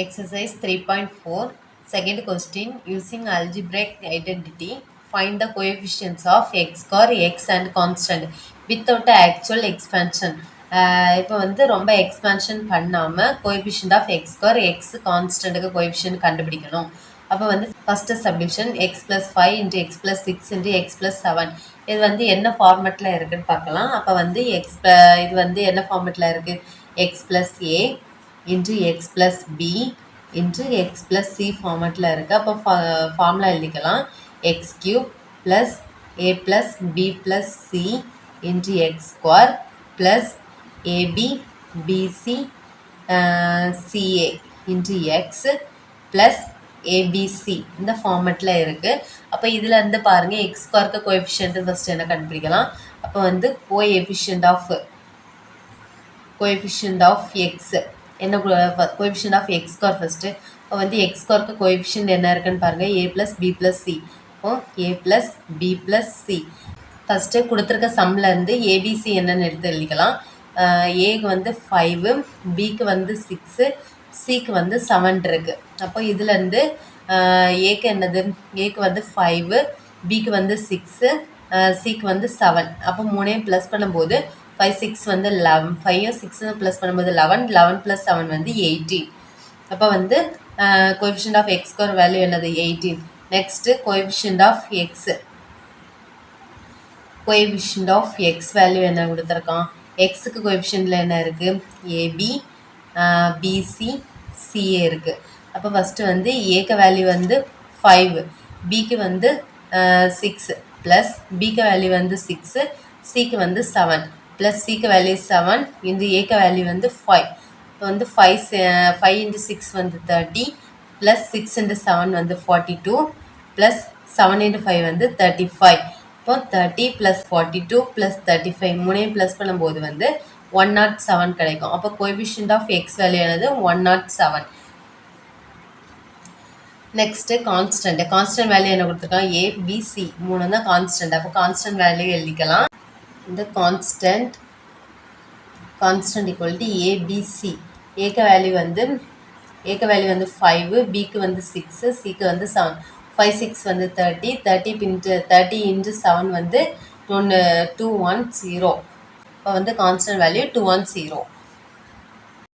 Exercise 3.4 Second question using algebraic identity find the coefficients of x square x and constant without actual expansion. இப்போ வந்து ரொம்ப expansion பண்ணாமல் coefficient of x square x கான்ஸ்டன்ட்டுக்கு coefficient கண்டுபிடிக்கணும். அப்போ வந்து first subdivision x plus 5 into x plus 6 into x plus 7 இது வந்து என்ன ஃபார்மெட்டில் இருக்குதுன்னு பார்க்கலாம். அப்போ வந்து இது வந்து என்ன ஃபார்மெட்டில் இருக்குது x plus A into x plus B into x plus C ஃபார்மெட்டில் இருக்குது. அப்போ ஃபார்முலா எழுதிக்கலாம் x cube plus A plus B plus C into x square plus AB BC CA into x plus ABC இந்த ஃபார்மெட்டில் இருக்குது. அப்போ இதில் இருந்து பாருங்கள் எக்ஸ் ஸ்கொயருக்கு கோஎஃபிஷியன்ட்டு ஃபஸ்ட்டு என்ன கண்டுபிடிக்கலாம். அப்போ வந்து கோஎஃபிஷியன்ட் ஆஃப் எக்ஸ் என்ன coefficient of x square first. இப்போ வந்து எக்ஸ் ஸ்கொயருக்கு கோஎஃபிஷியன்ட் என்ன இருக்குன்னு பாருங்கள் A plus B plus C. இப்போ A plus B plus C first கொடுத்துருக்க சம்லேருந்து ஏபிசி என்னென்னு எடுத்து எழுதிக்கலாம். ஏக்கு வந்து 5 பிக்கு வந்து 6 சிக்கு வந்து 7 இருக்குது. அப்போ இதுலேருந்து ஏக்கு என்னது ஏக்கு வந்து 5 பிக்கு வந்து 6 சிக்கு வந்து 7. அப்போ 3 ப்ளஸ் பண்ணும்போது 5 6 வந்து 11 5 6 ப்ளஸ் பண்ணும்போது 11 11 ப்ளஸ் 7 வந்து 18. அப்போ வந்து coefficient of x square value என்னது 18. Next coefficient of x value என்ன கொடுத்துருக்கான். எக்ஸுக்கு கோஎஃபிஷியன்ட்டில் என்ன இருக்குது ஏபி பிசி சிஏ இருக்குது. அப்போ ஃபஸ்ட்டு வந்து ஏக்கு வேல்யூ வந்து 5 பிக்கு வந்து 6 ப்ளஸ் பிக்கு வேல்யூ வந்து 6 சிக்கு வந்து 7 ப்ளஸ் சிக்கு வேல்யூ 7 இந்த ஏக்கு வேல்யூ வந்து 5. இப்போ வந்து 5 இன்ட்டு 6 வந்து 30 ப்ளஸ் 6 இன்ட்டு 7 வந்து 42 ப்ளஸ் 7 இன்ட்டு 5 வந்து 35. இப்போ 30 ப்ளஸ் 42 ப்ளஸ் 35 மூணையும் ப்ளஸ் பண்ணும்போது வந்து 107 கிடைக்கும். அப்போ கோஎஃபிஷியன்ட் ஆஃப் எக்ஸ் வேல்யூ என்னது 107. நெக்ஸ்ட்டு கான்ஸ்டன்ட் வேல்யூ என்ன கொடுத்துருக்காங்க ஏபிசி 3 தான் கான்ஸ்டன்ட். அப்போ கான்ஸ்டன்ட் வேல்யூ எழுதிக்கலாம். இந்த கான்ஸ்டன்ட் ஈக்குவல் டு ஏபிசி. ஏக்க வேல்யூ வந்து 5 பிக்கு வந்து 6 சிக்கு வந்து 7 5 6 வந்து 30 இன்ட்டு 7 வந்து 210. இப்போ வந்து கான்ஸ்டன்ட் வேல்யூ 210.